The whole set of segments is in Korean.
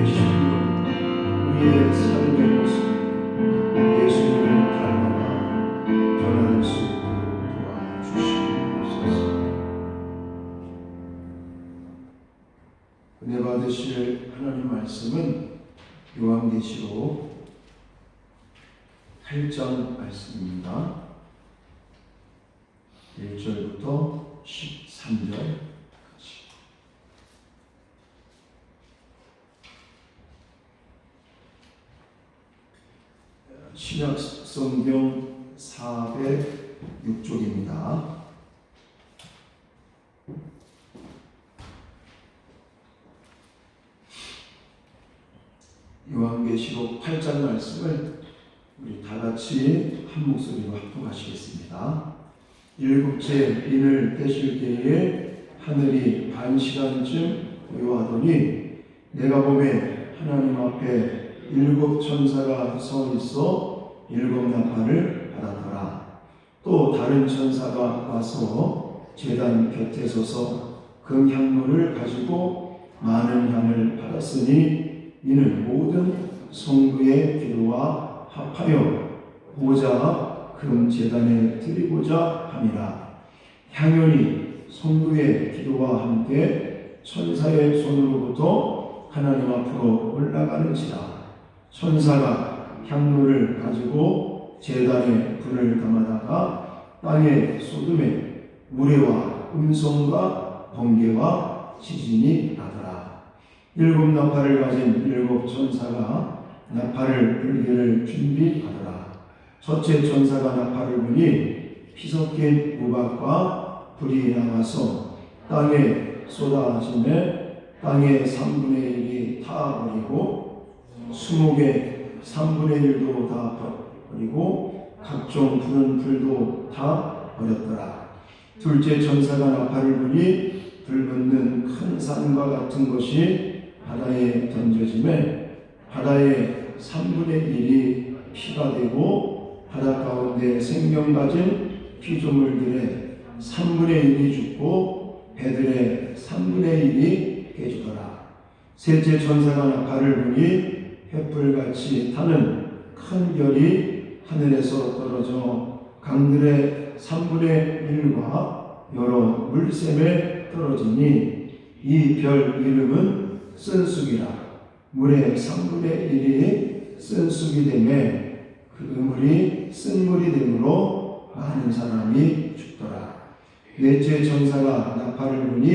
20년 우리의 삶의 모습 예수님을 닮아가 변화할 수 있도록 도와주시옵소서. 은혜 받으실 하나님 말씀은 요한계시록 8장 말씀입니다. 1절부터 13절까지. 신약 성경 406쪽입니다. 요한계시록 8장 말씀을 우리 다 같이 한 목소리로 합독하시겠습니다. 일곱째 인을 떼실 때에 하늘이 반 시간쯤 고요하더니 내가 보매 하나님 앞에 일곱 천사가 서 있어 일곱 나팔을 받았더라. 또 다른 천사가 와서 제단 곁에 서서 금향로를 가지고 많은 향을 받았으니 이는 모든 성도의 기도와 합하여 보좌 금 제단에 드리고자 함이라. 향연이 성도의 기도와 함께 천사의 손으로부터 하나님 앞으로 올라가는지라. 천사가 향로를 가지고 제단에 불을 담아다가 땅에 쏟음에 무례와 음성과 번개와 지진이 나더라. 일곱 나팔을 가진 일곱 천사가 나팔을 불기를 준비하더라. 첫째 천사가 나팔을 부니 피 섞인 우박과 불이 나와서 땅에 쏟아짐에 땅의 3분의 1이 타버리고 수목의 3분의 1도 다 버리고 각종 푸른 풀도 다 버렸더라. 둘째 천사가 나팔을 부니 불붙는 큰 산과 같은 것이 바다에 던져짐에 바다의 3분의 1이 피가 되고 바다 가운데 생명 가진 피조물들의 3분의 1이 죽고 배들의 3분의 1이 깨지더라. 셋째 천사가 나팔을 부니 횃불같이 타는 큰 별이 하늘에서 떨어져 강들의 3분의 1과 여러 물샘에 떨어지니 이 별 이름은 쓴쑥이라. 물의 3분의 1이 쓴쑥이 되매 그 물이 쓴물이 되므로 많은 사람이 죽더라. 넷째 천사가 나팔을 부니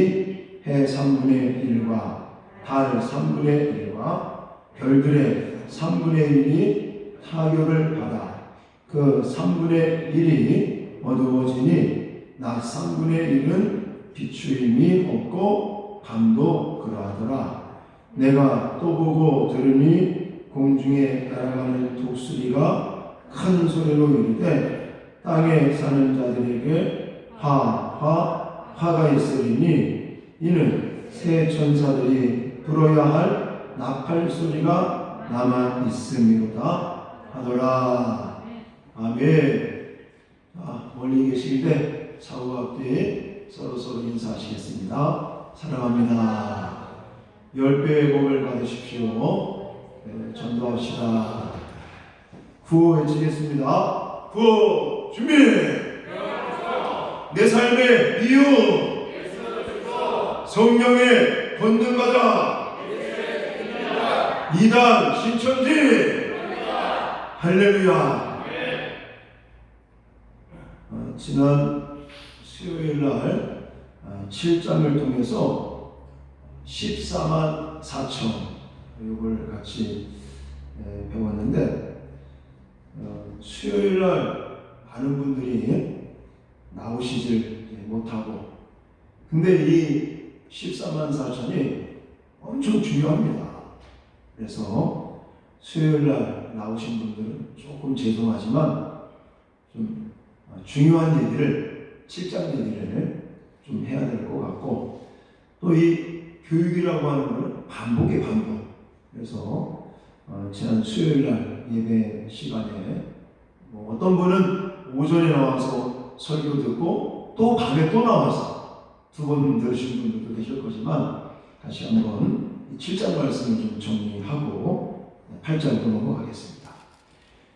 해 3분의 1과 달 3분의 1과 별들의 3분의 1이 타격을 받아 그 3분의 1이 어두워지니 낮 3분의 1은 비추임이 없고 밤도 그러하더라. 내가 또 보고 들으니 공중에 날아가는 독수리가 큰 소리로 이르되 땅에 사는 자들에게 화가 있으리니 이는 새 천사들이 불어야 할 나팔 소리가 남아 있음이로다 하더라. 아멘. 멀리 계실 때 좌우와 앞뒤에 서로 인사하시겠습니다. 사랑합니다. 10배의 복을 받으십시오. 전도합시다. 구호 외치겠습니다. 구호 준비. 내 삶의 이유 성령의 권능받아 2단 신천지 할렐루야. 지난 수요일날 7장을 통해서 14만 4천 이걸 같이 배웠는데 수요일날 많은 분들이 나오시질 못하고 근데 이 14만 4천이 엄청 중요합니다. 그래서 수요일날 나오신 분들은 조금 죄송하지만 좀 중요한 얘기를 7장 얘기를 좀 해야 될 것 같고 또 이 교육이라고 하는 것은 반복의 반복. 그래서 지난 수요일날 예배 시간에 어떤 분은 오전에 나와서 설교 듣고 또 밤에 또 나와서 두 번 들으신 분들도 계실 거지만 다시 한번 7장 말씀을 좀 정리하고 8장으로 넘어가겠습니다.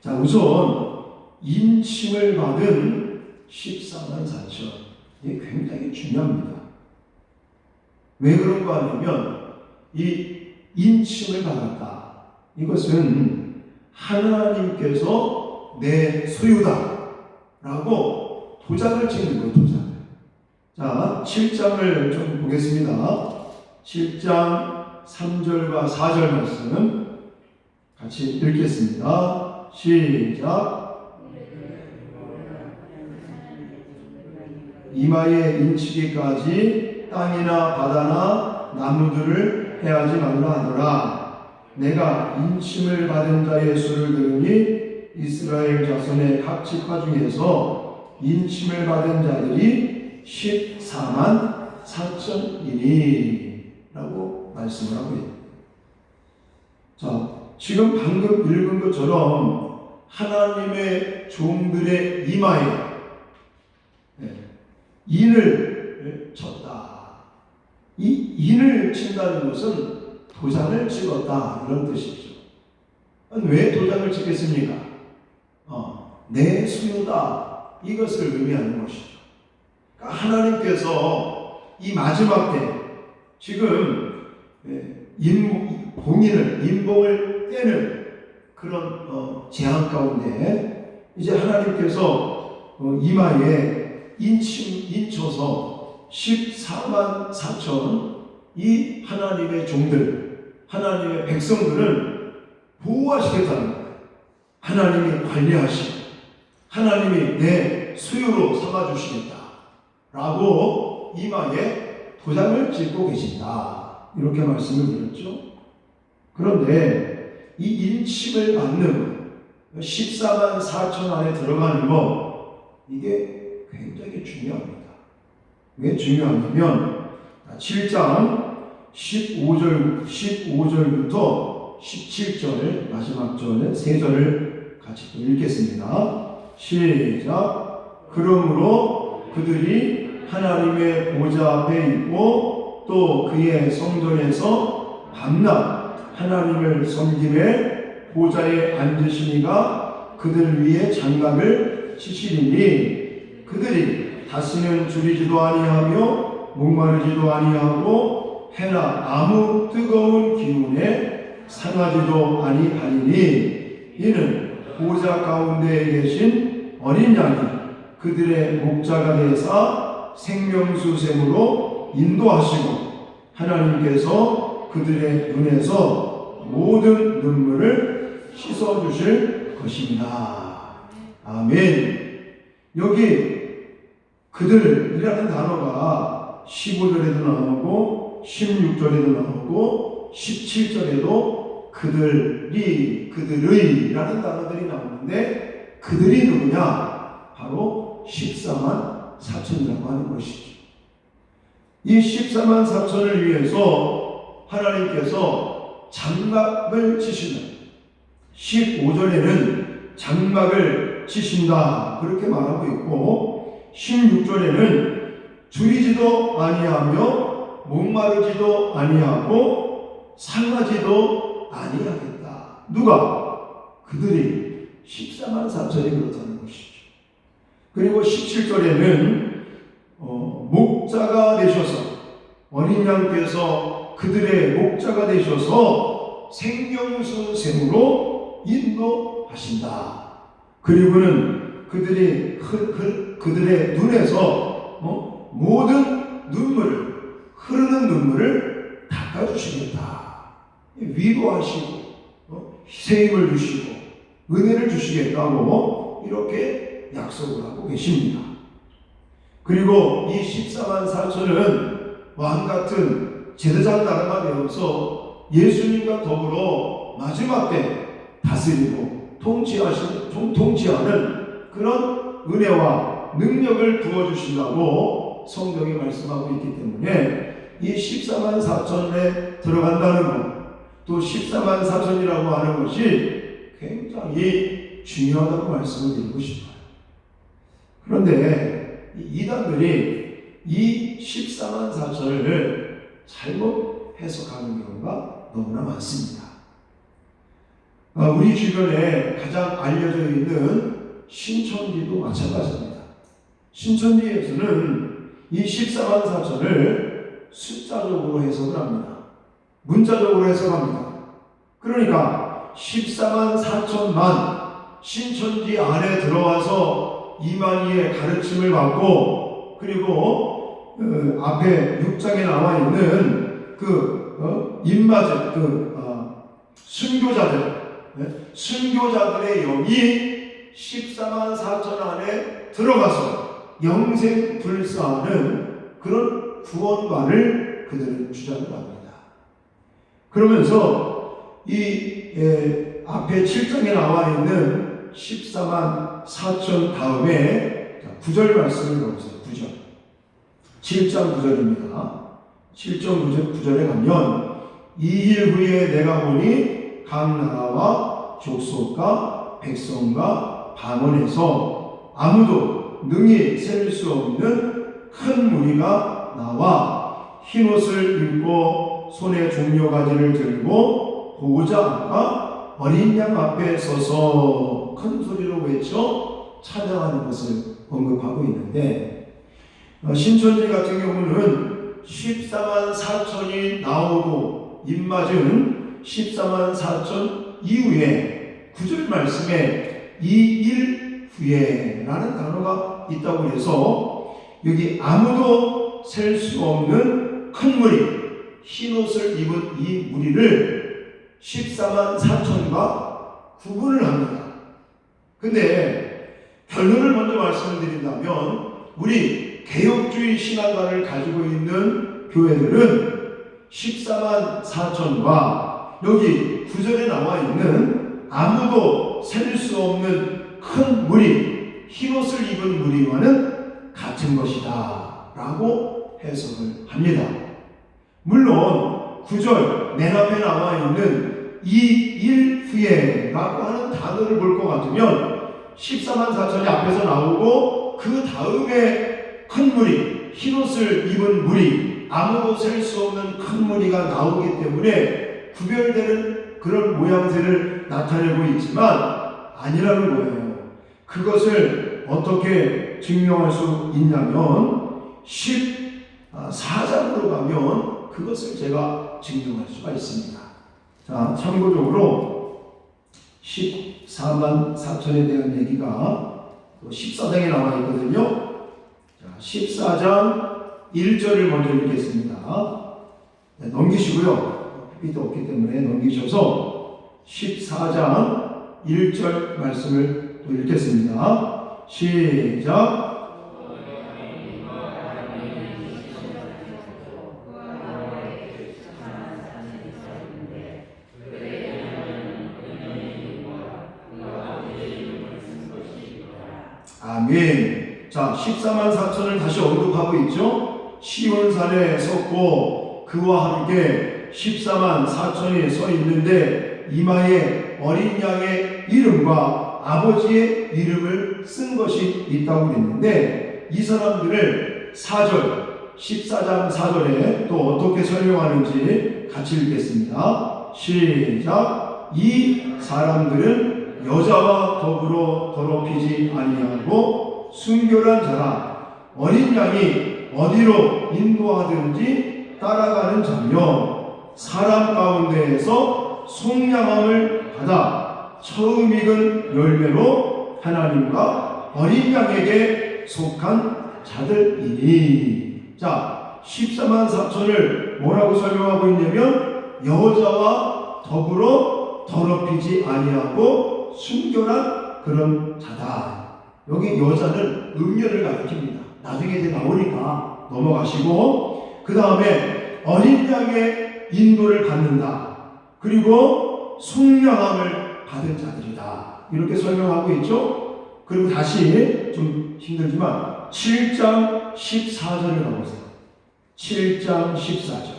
자, 우선 인침을 받은 14만 4천, 이게 굉장히 중요합니다. 왜 그런가 하면 이 인침을 받았다, 이것은 하나님께서 내 소유다 라고 도장을 찍는 거예요. 도장을. 자, 7장을 좀 보겠습니다. 7장 3절과 4절 말씀 같이 읽겠습니다. 시작. 이마에 인치기까지 땅이나 바다나 나무들을 해하지 말라 하더라. 내가 인침을 받은 자의 수를 들으니 이스라엘 자손의 각 지파 중에서 인침을 받은 자들이 14만 4천이니 라고 말씀을 하고 있습니다. 자, 지금 방금 읽은 것처럼 하나님의 종들의 이마에 인을 쳤다. 이 인을 친다는 것은 도장을 찍었다, 이런 뜻이죠. 왜 도장을 찍겠습니까? 내 소유다, 이것을 의미하는 것이죠. 그러니까 하나님께서 이 마지막 때 지금 인봉을 떼는 그런 재앙 가운데 이제 하나님께서 이마에 인쳐서 14만 4천 이 하나님의 종들, 하나님의 백성들은 보호하시겠다는 거예요. 하나님이 관리하시고 하나님이 내 소유로 삼아주시겠다 라고 이마에 도장을 찍고 계신다, 이렇게 말씀을 드렸죠. 그런데 이 인침을 받는 14만 4천 안에 들어가는 것, 이게 굉장히 중요합니다. 왜 중요하냐면 7장 15절부터 17절 마지막 절 3절을 같이 또 읽겠습니다. 시작. 그러므로 그들이 하나님의 보좌 앞에 있고 또 그의 성전에서 밤낮 하나님을 섬김에 보좌에 앉으시니가 그들 위에 장갑을 치시리니 그들이 다시는 줄이지도 아니하며 목마르지도 아니하고 해나 아무 뜨거운 기운에 상하지도 아니하리니 이는 보좌 가운데에 계신 어린 양이 그들의 목자가 되사 생명수 샘으로 인도하시고 하나님께서 그들의 눈에서 모든 눈물을 씻어주실 것입니다. 아멘. 여기 그들이라는 단어가 15절에도 나오고 16절에도 나오고 17절에도 그들이, 그들의 라는 단어들이 나오는데 그들이 누구냐? 바로 14만 4천이라고 하는 것이죠. 이 14만 4천을 위해서 하나님께서 장막을 치시는, 15절에는 장막을 치신다 그렇게 말하고 있고 16절에는 줄이지도 아니하며 목마르지도 아니하고 상하지도 아니하겠다. 누가? 그들이 14만 4천이 그렇다는 것이죠. 그리고 17절에는 목자가 되셔서 어린 양께서 그들의 목자가 되셔서 생명수 샘으로 인도하신다. 그리고는 그들의 눈에서 모든 눈물을, 흐르는 눈물을 닦아주시겠다. 위로하시고 새 힘을 주시고 은혜를 주시겠다고 이렇게 약속을 하고 계십니다. 그리고 이 14만 4천은 왕같은 제사장 나라가 되어서 예수님과 더불어 마지막 때 다스리고 통치하는 그런 은혜와 능력을 부어주신다고 성경이 말씀하고 있기 때문에 이 14만 4천에 들어간다는 것, 또 14만 4천이라고 하는 것이 굉장히 중요하다고 말씀을 드리고 싶어요. 그런데 이단들이 이 14만 4천을 잘못 해석하는 경우가 너무나 많습니다. 우리 주변에 가장 알려져 있는 신천지도 마찬가지입니다. 신천지에서는 이 14만 4천을 숫자적으로 해석을 합니다. 문자적으로 해석합니다. 그러니까 14만 4천만 신천지 안에 들어와서 이만희의 가르침을 받고, 그리고 앞에 6장에 나와 있는 임마들, 순교자들의 영이 14만 4천 안에 들어가서 영생 불사하는 그런 구원관을 그들은 주장을 합니다. 그러면서 이 앞에 7장에 나와 있는 14만 4천 다음에 9절 말씀을 보세요. 9절. 7장 9절입니다. 7장 9절에 가면 2일 후에 내가 보니 각 나라와 족속과 백성과 방언에서 아무도 능히 셀 수 없는 큰 무리가 나와 흰옷을 입고 손에 종려가지를 들고 보호자 앞과 어린 양 앞에 서서 큰 소리로 외쳐 찬양하는 것을 언급하고 있는데, 신천지 같은 경우는 14만 4천이 나오고 입맞은 14만 4천 이후에 9절 말씀에 2일 후에 라는 단어가 있다고 해서 여기 아무도 셀 수 없는 큰 무리, 흰옷을 입은 이 무리를 14만 4천과 구분을 합니다. 근데 결론을 먼저 말씀드린다면, 우리 개혁주의 신앙관을 가지고 있는 교회들은 14만 4천과 여기 9절에 나와 있는 아무도 셀 수 없는 큰 무리, 흰옷을 입은 무리와는 같은 것이다 라고 해석을 합니다. 물론 9절 맨 앞에 나와 있는 2일 후에 라고 하는 단어를 볼 것 같으면 14만 4천이 앞에서 나오고 그 다음에 큰 무리, 흰옷을 입은 무리, 아무도 셀 수 없는 큰 무리가 나오기 때문에 구별되는 그런 모양새를 나타내고 있지만 아니라는 거예요. 그것을 어떻게 증명할 수 있냐면 14장으로 가면 그것을 제가 증명할 수가 있습니다. 자, 참고적으로 14만 4천에 대한 얘기가 14장에 나와 있거든요. 자, 14장 1절을 먼저 읽겠습니다. 네, 넘기시고요. PPT 없기 때문에 넘기셔서 14장 1절 말씀을 또 읽겠습니다. 시작. 아멘. 자, 14만 4천을 다시 언급하고 있죠. 시온산에 섰고 그와 함께 14만 4천이 서 있는데 이마에 어린 양의 이름과 아버지의 이름을 쓴 것이 있다고 그랬는데, 이 사람들을 4절 14장 4절에 또 어떻게 설명하는지 같이 읽겠습니다. 시작. 이 사람들은 여자와 더불어 더럽히지 아니하고 순결한 자라, 어린 양이 어디로 인도하든지 따라가는 자며 사람 가운데에서 속량함을 받아 처음 익은 열매로 하나님과 어린 양에게 속한 자들이니. 자, 14만 4천을 뭐라고 설명하고 있냐면 여자와 더불어 더럽히지 아니하고 순결한 그런 자다. 여기 여자는 음녀를 가리킵니다. 나중에 이제 나오니까 넘어가시고, 그 다음에 어린 양의 인도를 받는다. 그리고 속량함을 받은 자들이다. 이렇게 설명하고 있죠. 그리고 다시 좀 힘들지만 7장 14절을 가보세요. 7장 14절.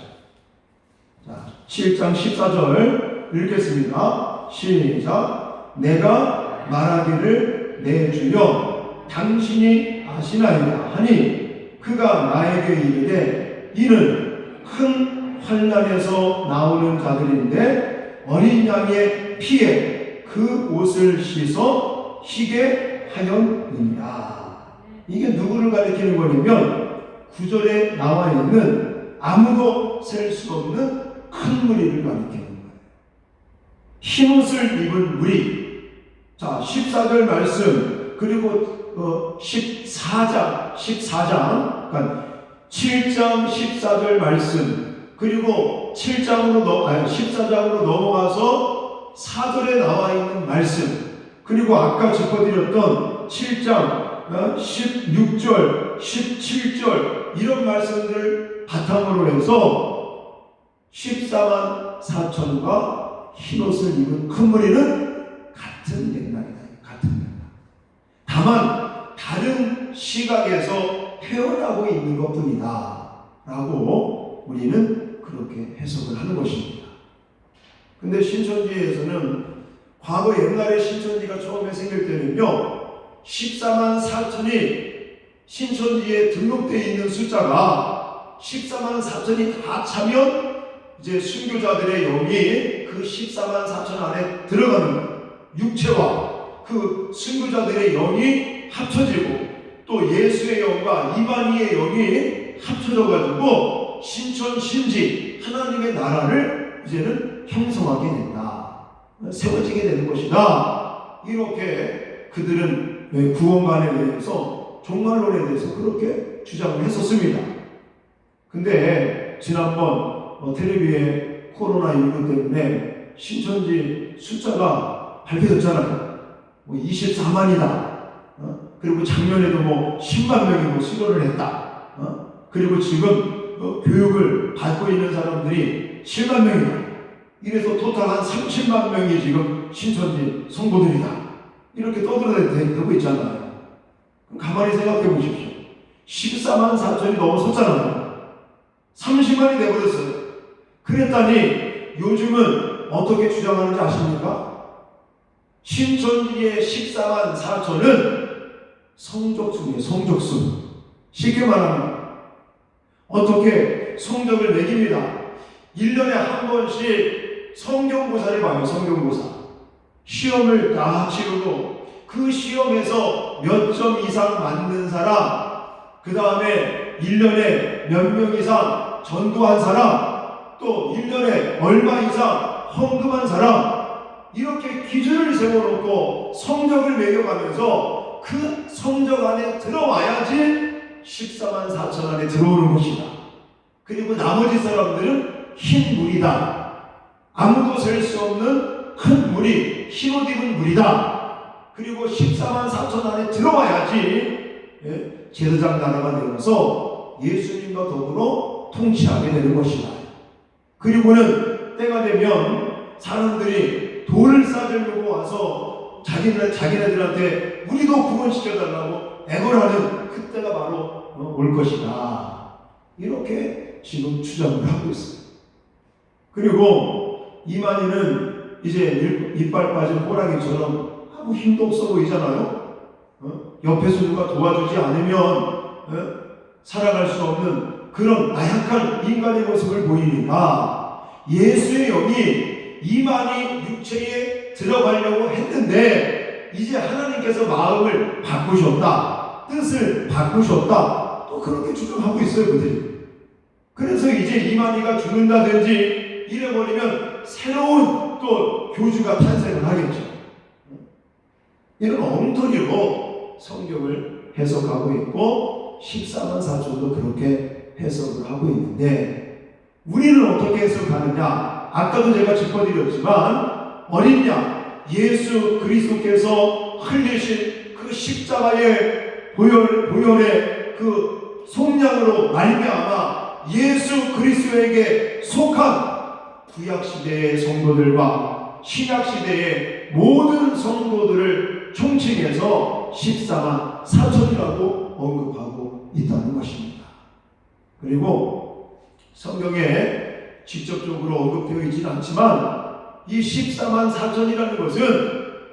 자, 7장 14절 읽겠습니다. 시작. 내가 말하기를 내 주여 당신이 아시나이다 하니 그가 나에게 이르되 이는 큰 환난에서 나오는 자들인데 어린 양의 피에 그 옷을 씻어 희게 하였느니라. 이게 누구를 가리키는 거냐면 9절에 나와 있는 아무도 셀 수 없는 큰 무리를 가리키는 거예요. 흰옷을 입은 무리. 자, 14절 말씀 그리고 14장 그러니까 7장 14절 말씀 그리고 14장으로 넘어가서 4절에 나와 있는 말씀 그리고 아까 짚어드렸던 7장 16절 17절 이런 말씀들을 바탕으로 해서 14만 4천과 흰옷을 입은 큰 무리는 같은 맥락이다. 같은 맥락. 다만 다른 시각에서 표현하고 있는 것뿐이다 라고 우리는 그렇게 해석을 하는 것입니다. 근데 신천지에서는 과거 옛날에 신천지가 처음에 생길 때는요 14만 4천이 신천지에 등록되어 있는 숫자가 14만 4천이 다 차면 이제 순교자들의 영이 그 14만 4천 안에 들어가는 거예요. 육체와 그 순교자들의 영이 합쳐지고 또 예수의 영과 이만희의 영이 합쳐져 가지고 신천 신지 하나님의 나라를 이제는 형성하게 된다. 세워지게 되는 것이다. 이렇게 그들은 구원관에 대해서 종말론에 대해서 그렇게 주장을 했었습니다. 근데 지난번 텔레비에 코로나19 때문에 신천지 숫자가 발표됐잖아요. 24만이다. 그리고 작년에도 10만 명이 수료를 했다. 그리고 지금 교육을 받고 있는 사람들이 7만 명이다. 이래서 토탈 한 30만 명이 지금 신천지 성도들이다. 이렇게 떠들어대고 있잖아요. 가만히 생각해 보십시오. 14만 4천이 넘어섰잖아요. 30만이 돼버렸어요. 그랬더니 요즘은 어떻게 주장하는지 아십니까? 신천지의 14만 4천은 성적순이에요. 성적순. 쉽게 말하면 어떻게 성적을 매깁니다. 1년에 한 번씩 성경고사를 봐요. 성경고사. 시험을 다 치르고 그 시험에서 몇 점 이상 맞는 사람, 그 다음에 1년에 몇 명 이상 전도한 사람, 또 1년에 얼마 이상 헌금한 사람, 이렇게 기준을 세워놓고 성적을 매겨가면서 그 성적 안에 들어와야지 14만 4천 안에 들어오는 것이다. 그리고 나머지 사람들은 흰 물이다. 아무도 셀 수 없는 큰 물이 흰옷 입은 물이다. 그리고 14만 4천 안에 들어와야지 제사장 나라가 되어서 예수님과 더불어 통치하게 되는 것이다. 그리고는 때가 되면 사람들이 돌을 싸들고 와서 자기네들한테 우리도 구원시켜달라고 애걸하는 그때가 바로 올 것이다. 이렇게 지금 주장을 하고 있어요. 그리고 이만희는 이제 이빨 빠진 호랑이처럼 아무 힘도 없어 보이잖아요. 옆에서 누가 도와주지 않으면 살아갈 수 없는 그런 나약한 인간의 모습을 보이니까 예수의 영이 이만희 육체에 들어가려고 했는데 이제 하나님께서 마음을 바꾸셨다. 뜻을 바꾸셨다. 또 그렇게 주장하고 있어요. 그들이. 그래서 이제 이만희가 죽는다든지 이래버리면 새로운 또 교주가 탄생을 하겠죠. 이런 엉터리로 성경을 해석하고 있고 14만 4천도 그렇게 해석을 하고 있는데 우리는 어떻게 해석하느냐? 아까도 제가 짚어드렸지만 어린 양 예수 그리스도께서 흘리신 그 십자가의 보혈의 그 속량으로 말미암아 예수 그리스도에게 속한 구약시대의 성도들과 신약시대의 모든 성도들을 총칭해서 14만 4천이라고 언급하고 있다는 것입니다. 그리고 성경에 직접적으로 언급되어 있지는 않지만 이 14만 4천이라는 것은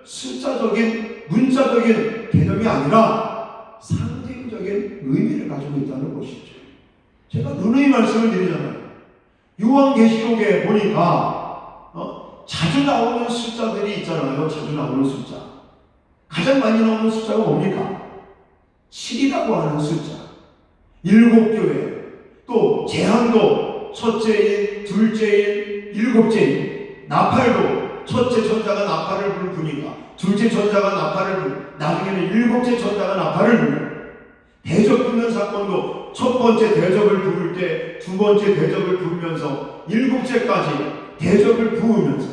숫자적인 문자적인 개념이 아니라 상징적인 의미를 가지고 있다는 것이죠. 제가 누누이 말씀을 드리잖아요. 요한계시록에 보니까 자주 나오는 숫자들이 있잖아요. 자주 나오는 숫자. 가장 많이 나오는 숫자가 뭡니까? 7이라고 하는 숫자. 7교회. 또 재앙도 첫째인, 둘째인, 7째인. 나팔도 첫째 천사가 나팔을 부니까 둘째 천사가 나팔을 부르고 나중에는 7째 천사가 나팔을 부르고 대접 부는 사건도 첫 번째 대접을 부를 때 두 번째 대접을 부으면서 7째까지 대접을 부으면서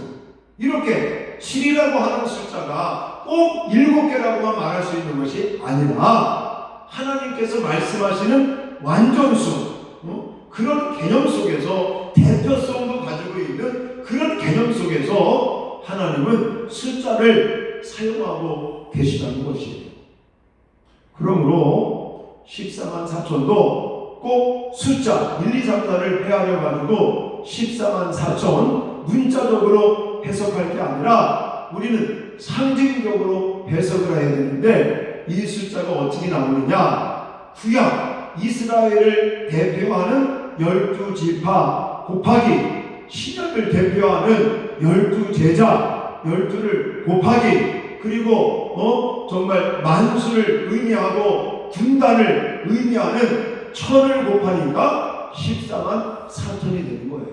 이렇게 7이라고 하는 숫자가 꼭 7개라고만 말할 수 있는 것이 아니라 하나님께서 말씀하시는 완전수 그런 개념 속에서 대표성도 가지고 있는 그런 개념 속에서 하나님은 숫자를 사용하고 계시다는 것이에요. 그러므로 14만 4천도 꼭 숫자 1, 2, 3, 4를 헤아려 가지고 14만 4천 문자적으로 해석할 게 아니라 우리는 상징적으로 해석을 해야 되는데 이 숫자가 어떻게 나오느냐? 구약 이스라엘을 대표하는 12지파 곱하기 신약을 대표하는 12제자 12를 곱하기 그리고 정말 만수를 의미하고 군단을 의미하는 1000을 곱하니까 14만 4천이 되는 거예요.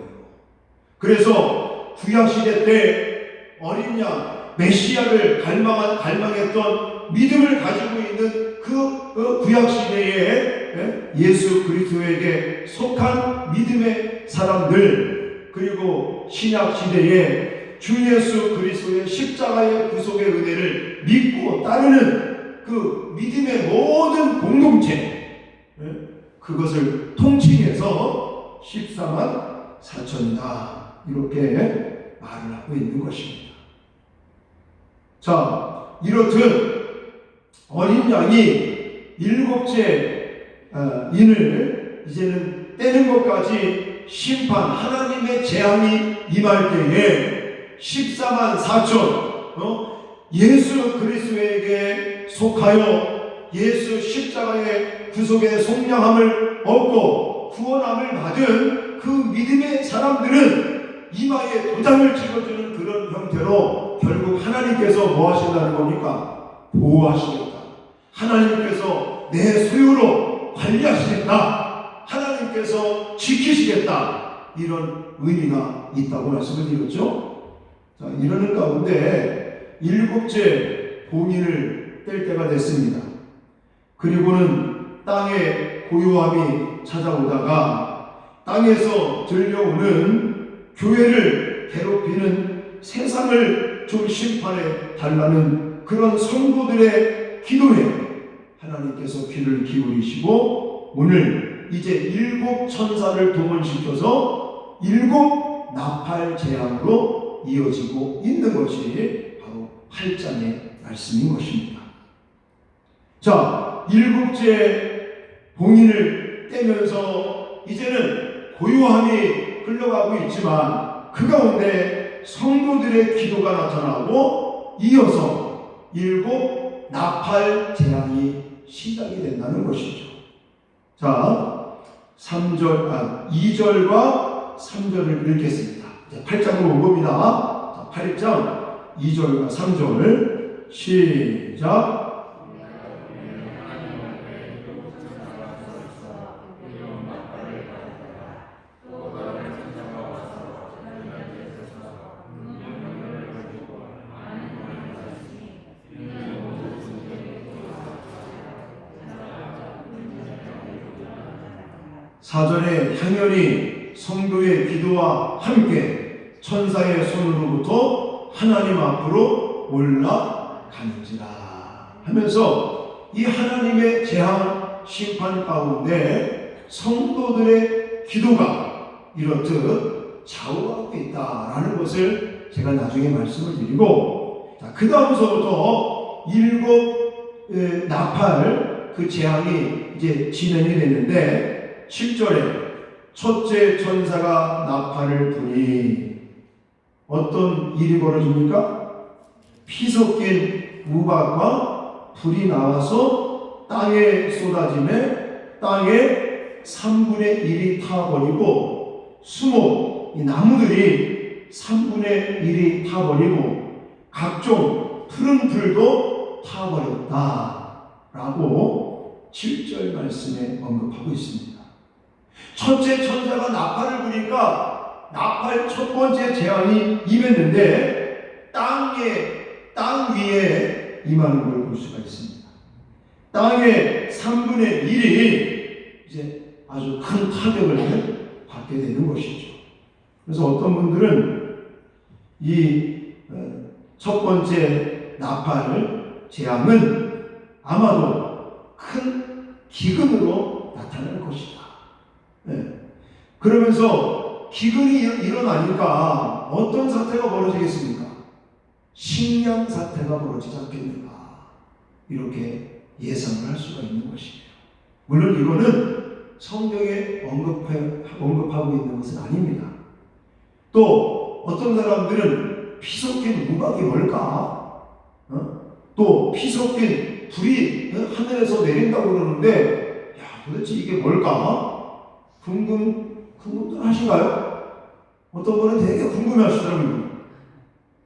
그래서 구약시대 때 어린 양 메시아를 갈망했던 믿음을 가지고 있는 그 구약시대에 예수 그리스도에게 속한 믿음의 사람들 그리고 신약시대에 주 예수 그리스도의 십자가의 구속의 은혜를 믿고 따르는 그 믿음의 모든 공동체 그것을 통칭해서 14만 4천이다 이렇게 말을 하고 있는 것입니다. 자, 이렇듯 어린 양이 7째 인을 이제는 떼는 것까지 심판 하나님의 재앙이 임할 때에 14만 4천 예수 그리스도에게 속하여 예수 십자가의 구속의 속량함을 얻고 구원함을 받은 그 믿음의 사람들은 이마에 도장을 찍어주는 그런 형태로 결국 하나님께서 뭐 하신다는 겁니까? 보호하시겠다. 하나님께서 내 소유로 관리하시겠다. 하나님께서 지키시겠다. 이런 의미가 있다고 말씀을 드렸죠. 자, 이러는 가운데 7째 봉인을 뗄 때가 됐습니다. 그리고는 땅의 고요함이 찾아오다가 땅에서 들려오는 교회를 괴롭히는 세상을 좀 심판해 달라는 그런 성도들의 기도에 하나님께서 귀를 기울이시고 오늘 이제 7천사를 동원시켜서 7 나팔 재앙으로 이어지고 있는 것이 바로 8장의 말씀인 것입니다. 자, 7째 봉인을 떼면서 이제는 고요함이 흘러가고 있지만 그 가운데 성도들의 기도가 나타나고 이어서 7 나팔 재앙이 시작이 된다는 것이죠. 자, 2절과 3절을 읽겠습니다. 8장으로 온 겁니다. 8장 2절과 3절 시작. 사절에 향연이 성도의 기도와 함께 천사의 손으로부터 하나님 앞으로 올라가는지라 하면서 이 하나님의 재앙 심판 가운데 성도들의 기도가 이렇듯 좌우하고 있다라는 것을 제가 나중에 말씀을 드리고 그 다음서부터 7 나팔 그 재앙이 이제 진행이 되는데 7절에 첫째 천사가 나팔을 부니 어떤 일이 벌어집니까? 피 섞인 우박과 불이 나와서 땅에 쏟아짐에 땅의 3분의 1이 타버리고 수목, 이 나무들이 3분의 1이 타버리고 각종 푸른 풀도 타버렸다라고 7절 말씀에 언급하고 있습니다. 첫째 천사가 나팔을 부니까 나팔 첫 번째 재앙이 임했는데 땅 위에 임하는 걸 볼 수가 있습니다. 땅의 3분의 1이 이제 아주 큰 타격을 받게 되는 것이죠. 그래서 어떤 분들은 이 첫 번째 나팔 재앙은 아마도 큰 기근으로 나타날 것이다. 그러면서 기근이 일어나니까 어떤 사태가 벌어지겠습니까? 식량 사태가 벌어지지 않겠는가, 이렇게 예상을 할 수가 있는 것이에요. 물론 이거는 성경에 언급하고 있는 것은 아닙니다. 또 어떤 사람들은 피 섞인 우박이 뭘까? 또 피 섞인 불이 하늘에서 내린다고 그러는데, 야, 도대체 이게 뭘까? 궁금들 하신가요? 어떤 분은 되게 궁금해 하시더라고요.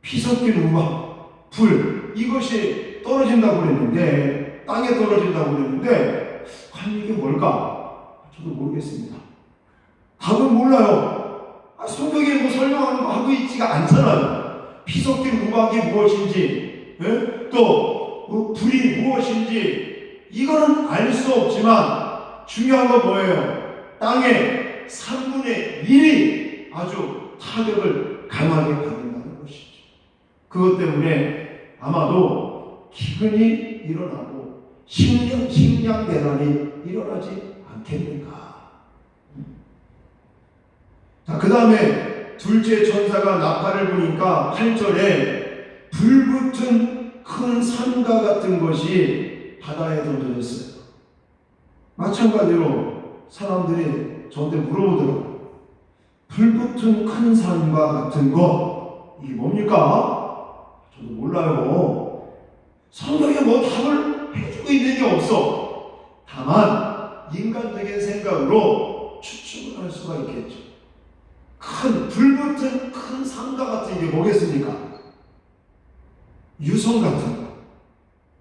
피 섞인 우박, 불, 이것이 떨어진다고 그랬는데, 땅에 떨어진다고 그랬는데, 과연 이게 뭘까? 저도 모르겠습니다. 답은 몰라요. 성경에 뭐 설명하고 있지가 않잖아요. 피 섞인 우박이 무엇인지, 또 불이 무엇인지, 이거는 알 수 없지만 중요한 건 뭐예요? 땅의 3분의 1이 아주 타격을 강하게 받는다는 것이죠. 그것 때문에 아마도 기근이 일어나고 식량 대란이 일어나지 않겠는가. 자, 그 다음에 둘째 천사가 나팔을 부니까 8절에 불붙은 큰 산과 같은 것이 바다에 던져졌어요. 마찬가지로 사람들이 저한테 물어보더라고요. 불붙은 큰 산과 같은 것, 이게 뭡니까? 저도 몰라요. 성경에 뭐 답을 해주고 있는 게 없어. 다만 인간적인 생각으로 추측을 할 수가 있겠죠. 불붙은 큰 산과 같은 게 뭐겠습니까? 유성 같은 거.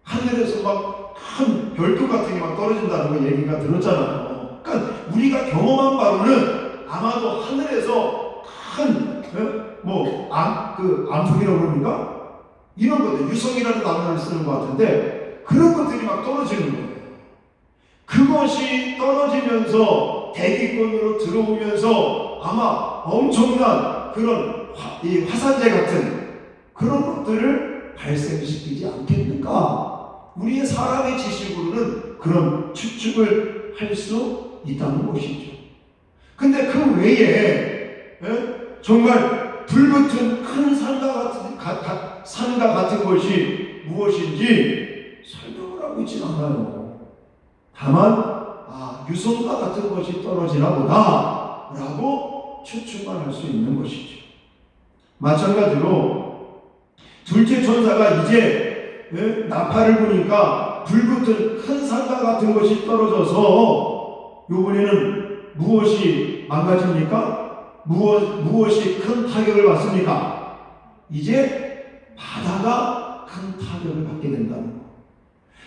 하늘에서 막 큰 별도 같은 게 막 떨어진다는 거 얘기가 들었잖아요. 그러니까 우리가 경험한 바로는 아마도 하늘에서 큰 암석이라고 그럽니까? 이런 것들, 유성이라는 단어를 쓰는 것 같은데, 그런 것들이 막 떨어지는 거예요. 그것이 떨어지면서 대기권으로 들어오면서 아마 엄청난 그런 화산재 같은 그런 것들을 발생시키지 않겠는가? 우리의 사람의 지식으로는 그런 추측을 할 수 있다는 것이죠. 근데 그 외에 정말 불붙은 큰 산과 같은 것이 무엇인지 설명을 하고 있지 않아요. 다만 유성과 같은 것이 떨어지나 보다 라고 추측만 할 수 있는 것이죠. 마찬가지로 둘째 천사가 이제 나팔을 부니까 불붙은 큰 산과 같은 것이 떨어져서 이번에는 무엇이 망가집니까? 무엇이 큰 타격을 받습니까? 이제 바다가 큰 타격을 받게 된다는 것.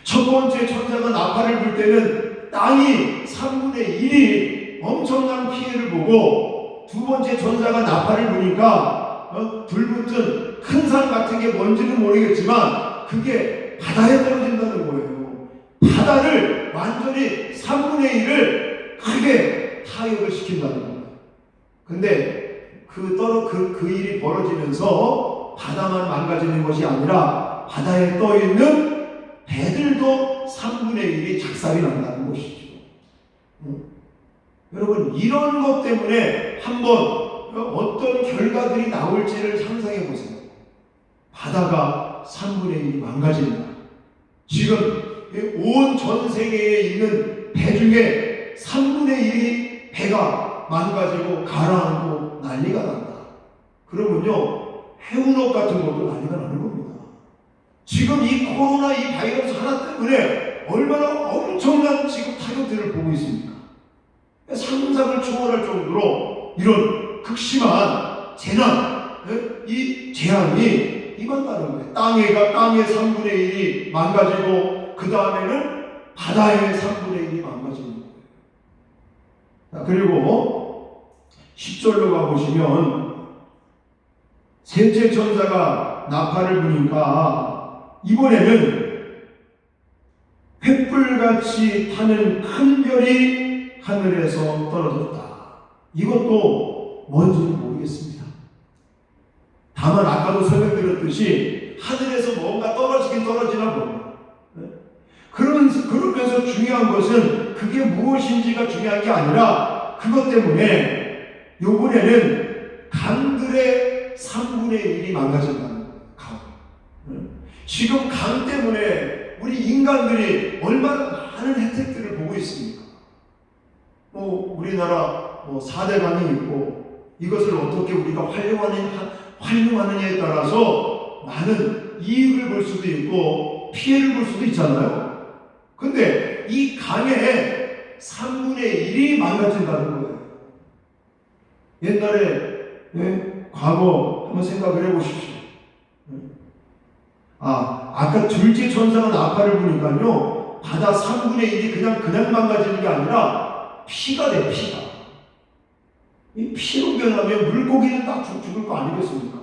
첫 번째 천사가 나팔을 불 때는 땅이 3분의 1이 엄청난 피해를 보고, 두 번째 천사가 나팔을 부니까 불붙은 큰 산 같은 게 뭔지는 모르겠지만 그게 바다에 떨어진다는 거예요. 바다를 완전히 3분의 1을 크게 타격을 시킨다는 거예요. 근데 그 일이 벌어지면서 바다만 망가지는 것이 아니라 바다에 떠 있는 배들도 3분의 1이 작살이 난다는 것이죠. 여러분, 이런 것 때문에 한번 어떤 결과들이 나올지를 상상해 보세요. 바다가 3분의 1이 망가진다. 지금 온 전 세계에 있는 배 중에 3분의 1이 배가 망가지고 가라앉고 난리가 난다. 그러면요, 해운업 같은 것도 난리가 나는 겁니다. 지금 이 코로나 이 바이러스 하나 때문에 얼마나 엄청난 지금 타격들을 보고 있습니까? 상상을 초월할 정도로 이런 극심한 재난, 이 재앙이 임한다는 거예요. 땅의 3분의 1이 망가지고 그 다음에는 바다의 3분의 1이 망가지는 거예요. 자, 그리고 10절로 가보시면 셋째 천사가 나팔을 부니까 이번에는 횃불같이 타는 큰 별이 하늘에서 떨어졌다. 이것도 뭔지는 모르겠습니다. 다만 아까도 설명드렸듯이 하늘에서 뭔가 떨어지긴 떨어지나 봅니다. 그러면서 중요한 것은 그게 무엇인지가 중요한 게 아니라 그것 때문에 이번에는 강들의 3분의 1이 망가진다는 거예요. 강. 지금 강 때문에 우리 인간들이 얼마나 많은 혜택들을 보고 있습니까? 우리나라 4대 강이 있고 이것을 어떻게 우리가 활용하느냐에 따라서 많은 이익을 볼 수도 있고 피해를 볼 수도 있잖아요. 근데 이 강의 3분의 1이 망가진다는 거예요. 옛날에 과거 한번 생각을 해보십시오. 아까 둘째 천사가 나팔을 부니까요, 바다 3분의 1이 그냥 망가지는 게 아니라 피가 돼, 피가. 이 피로 변하면 물고기는 다 죽을 거 아니겠습니까?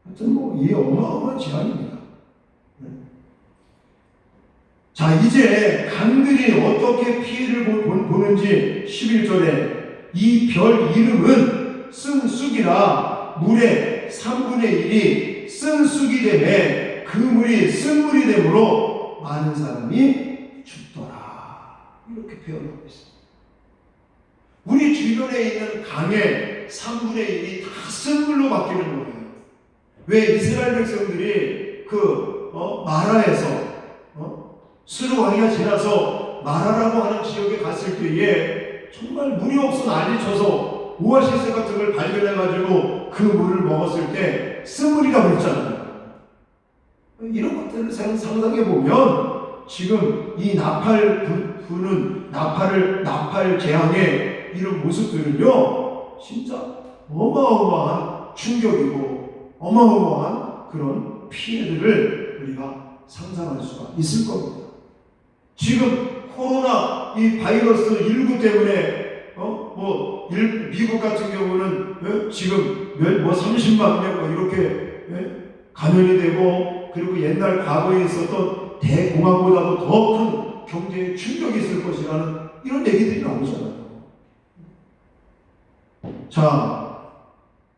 하여튼 이게 어마어마한 재앙입니다. 자, 이제 강들이 어떻게 피해를 보는지 11절에 이 별 이름은 쓴쑥이라 물의 3분의 1이 쓴쑥이 되매 그 물이 쓴물이 되므로 많은 사람이 죽더라. 이렇게 표현하고 있습니다. 우리 주변에 있는 강의 3분의 1이 다 쓴물로 바뀌는 거예요. 왜 이스라엘 백성들이 마라에서 스루 왕이가 지나서 마라라고 하는 지역에 갔을 때에 정말 물이 없어 난리쳐서 오아시스 같은 걸 발견해가지고 그 물을 먹었을 때 쓴물이라고 했잖아요. 이런 것들을 상상해보면 지금 이 나팔 부는 나팔 재앙의 이런 모습들은요, 진짜 어마어마한 충격이고 어마어마한 그런 피해들을 우리가 상상할 수가 있을 겁니다. 지금 코로나 이 바이러스 19 때문에 미국 같은 경우는 지금 30만 명 이렇게 감염이 되고, 그리고 옛날 과거에 있었던 대공황보다도 더 큰 경제의 충격이 있을 것이라는 이런 얘기들이 나오잖아요. 자,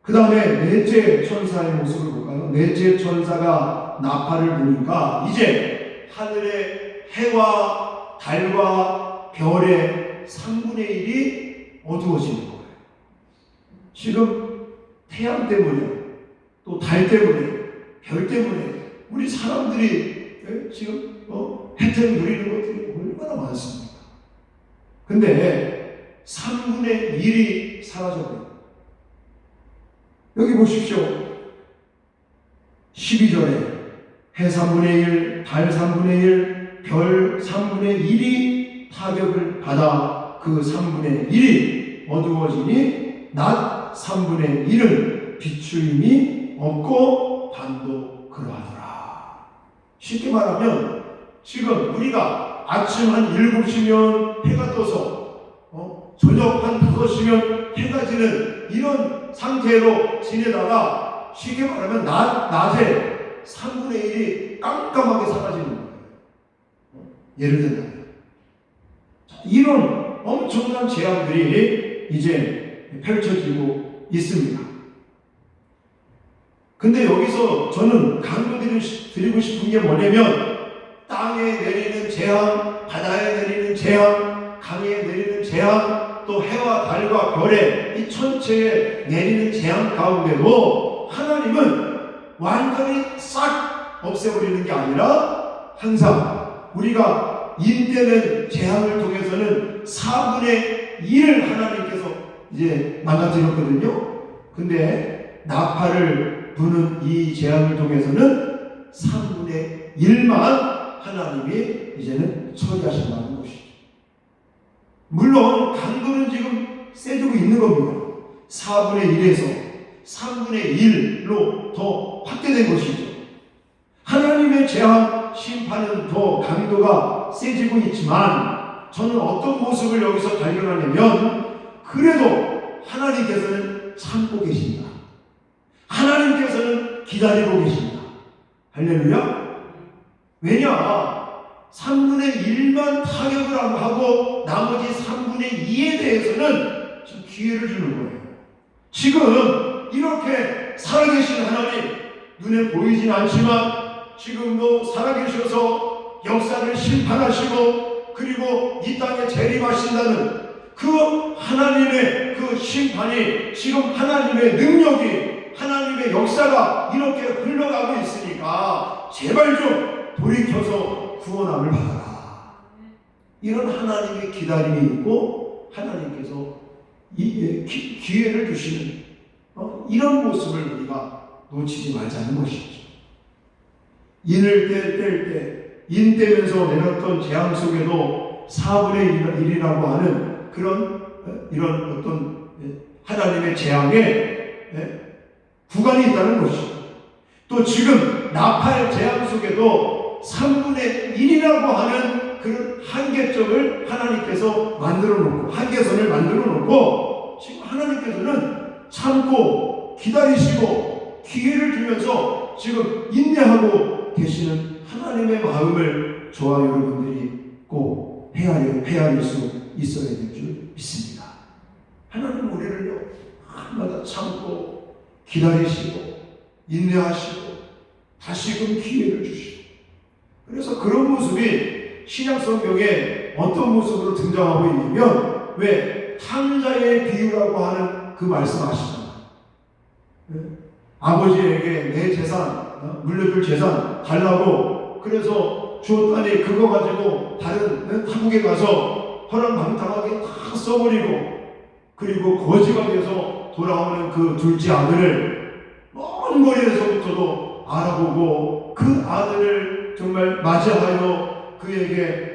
그 다음에 넷째 천사의 모습을 볼까요? 넷째 천사가 나팔을 부니까 이제 하늘의 해와 달과 별의 3분의 1이 어두워지는 거예요. 지금 태양 때문에, 또 달 때문에, 별 때문에 우리 사람들이 지금 혜택 누리는 것들이 얼마나 많습니까? 근데 3분의 1이 사라져버려요. 여기 보십시오. 12절에 해 3분의 1, 달 3분의 1, 별 3분의 1이 타격을 받아 그 3분의 1이 어두워지니 낮 3분의 1은 비추임이 없고 밤도 그러하더라. 쉽게 말하면 지금 우리가 아침 한 7시면 해가 떠서 저녁 한 5시면 해가 지는 이런 상태로 지내다가 쉽게 말하면 낮에 3분의 1이 깜깜하게 사라지는 거예요. 예를 들면 이런 엄청난 재앙들이 이제 펼쳐지고 있습니다. 근데 여기서 저는 강조드리고 싶은 게 뭐냐면, 땅에 내리는 재앙, 바다에 내리는 재앙, 강에 내리는 재앙, 또 해와 달과 별에 이 천체에 내리는 재앙 가운데도 하나님은 완전히 싹 없애버리는 게 아니라 항상 우리가 인대는 재앙을 통해서는 4분의 1을 하나님께서 이제 망가뜨렸거든요. 근데 나팔을 부는 이 재앙을 통해서는 3분의 1만 하나님이 이제는 처리하신다는 것이죠. 물론 강도는 지금 세지고 있는 겁니다. 4분의 1에서 3분의 1로 더 확대된 것이죠. 하나님의 재앙, 심판은 더 강도가 세지고 있지만 저는 어떤 모습을 여기서 발견하냐면 그래도 하나님께서는 참고 계신다. 하나님께서는 기다리고 계신다. 할렐루야. 왜냐? 3분의 1만 타격을 하고 나머지 3분의 2에 대해서는 지금 기회를 주는 거예요. 지금 이렇게 살아계신 하나님, 눈에 보이진 않지만 지금도 살아계셔서 역사를 심판하시고 그리고 이 땅에 재림하신다는 그 하나님의 그 심판이 지금 하나님의 능력이 하나님의 역사가 이렇게 흘러가고 있으니까 제발 좀 돌이켜서 구원함을 받아라. 이런 하나님의 기다림이 있고 하나님께서 기회를 주시는 이런 모습을 우리가 놓치지 말자는 것이죠. 인을 뗄 때 인 떼면서 내렸던 재앙 속에도 4분의 1이라고 하는 그런 이런 어떤 하나님의 재앙에 구간이 있다는 것이죠. 또 지금 나팔 재앙 속에도 3분의 1이라고 하는 그런 한계점을 하나님께서 만들어 놓고 한계선을 만들어 놓고 지금 하나님께서는 참고 기다리시고 기회를 주면서 지금 인내하고 계시는 하나님의 마음을 저와 여러분들이 꼭 헤아릴 수 있어야 될 줄 믿습니다. 하나님 우리를요 날마다 참고 기다리시고 인내하시고 다시금 기회를 주시고 그래서 그런 모습이 신약 성경에 어떤 모습으로 등장하고 있냐면 왜 탕자의 비유라고 하는 그 말씀 아시잖아요. 아버지에게 내 재산 물려줄 재산 달라고 그래서 주었더니 그거 가지고 다른 타국에 가서 허랑방탕하게 다 써버리고 그리고 거지가 돼서 돌아오는 그 둘째 아들을 먼 거리에서부터도 알아보고 그 아들을 정말 맞이하여 그에게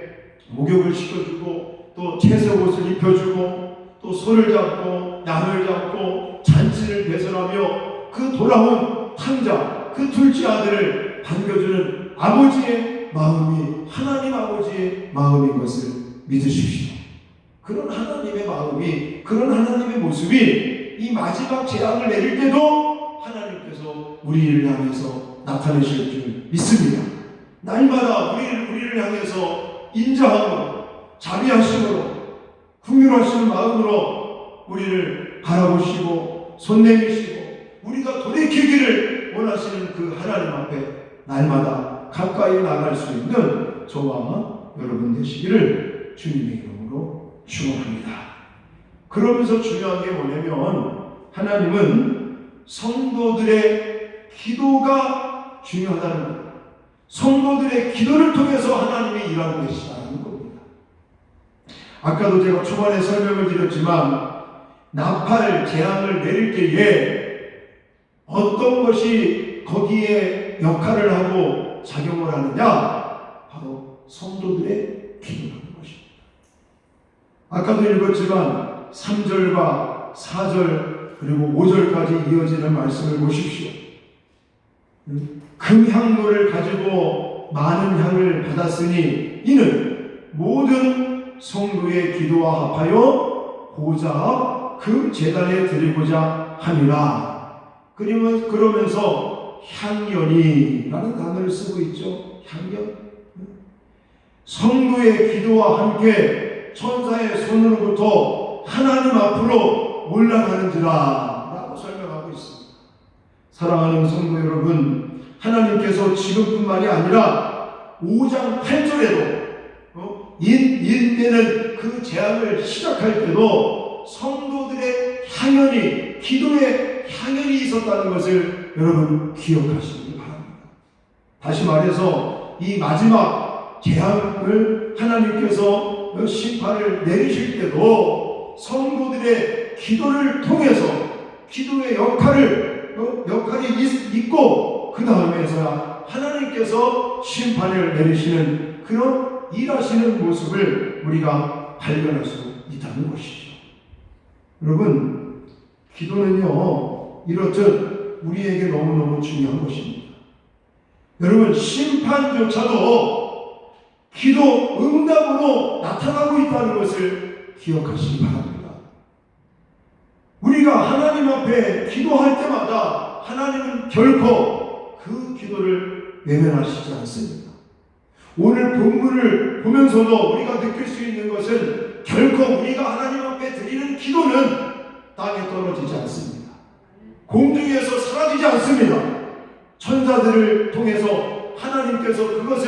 목욕을 시켜주고 또 채색 옷을 입혀주고 또 소를 잡고 양을 잡고 잔치를 배설하며 그 돌아온 탕자 그 둘째 아들을 반겨주는 아버지의 마음이 하나님 아버지의 마음인 것을 믿으십시오. 그런 하나님의 마음이 그런 하나님의 모습이 이 마지막 재앙을 내릴 때도 하나님께서 우리를 향해서 나타내실 줄 믿습니다. 날마다 우리를 향해서 인자함으로 자비하심으로 긍휼하시는 마음으로 우리를 바라보시고 손 내미시고 우리가 돌이키기를 원하시는 그 하나님 앞에 날마다 가까이 나갈 수 있는 저와 여러분 되시기를 주님의 이름으로 축원합니다. 그러면서 중요한 게 뭐냐면 하나님은 성도들의 기도가 중요하다는 겁니다. 성도들의 기도를 통해서 하나님이 일하고 계시다는 겁니다. 아까도 제가 초반에 설명을 드렸지만 나팔 재앙을 내릴 때에 어떤 것이 거기에 역할을 하고 작용을 하느냐? 바로 성도들의 기도라는 것입니다. 아까도 읽었지만 3절과 4절 그리고 5절까지 이어지는 말씀을 보십시오. 금향로를 가지고 많은 향을 받았으니 이는 모든 성도의 기도와 합하여 보좌 앞 그 제단에 드리고자 함이라. 그러면서 향연이라는 단어를 쓰고 있죠. 향연. 성도의 기도와 함께 천사의 손으로부터 하나님 앞으로 올라가는지라 라고 설명하고 있습니다. 사랑하는 성도 여러분, 하나님께서 지금뿐만이 아니라 5장 8절에도 인되는 그 재앙을 시작할 때도 성도들의 향연이 기도의 향연이 있었다는 것을 여러분 기억하시기 바랍니다. 다시 말해서 이 마지막 재앙을 하나님께서 심판을 내리실 때도 성도들의 기도를 통해서 기도의 역할이 있고 그 다음에서야 하나님께서 심판을 내리시는 그런 일하시는 모습을 우리가 발견할 수 있다는 것이죠. 여러분, 기도는요, 이렇듯 우리에게 너무너무 중요한 것입니다. 여러분, 심판조차도 기도 응답으로 나타나고 있다는 것을 기억하시기 바랍니다. 우리가 하나님 앞에 기도할 때마다 하나님은 결코 그 기도를 외면하시지 않습니다. 오늘 본문을 보면서도 우리가 느낄 수 있는 것은 결코 우리가 하나님 앞에 드리는 기도는 땅에 떨어지지 않습니다. 공중에서 사라지지 않습니다. 천사들을 통해서 하나님께서 그것을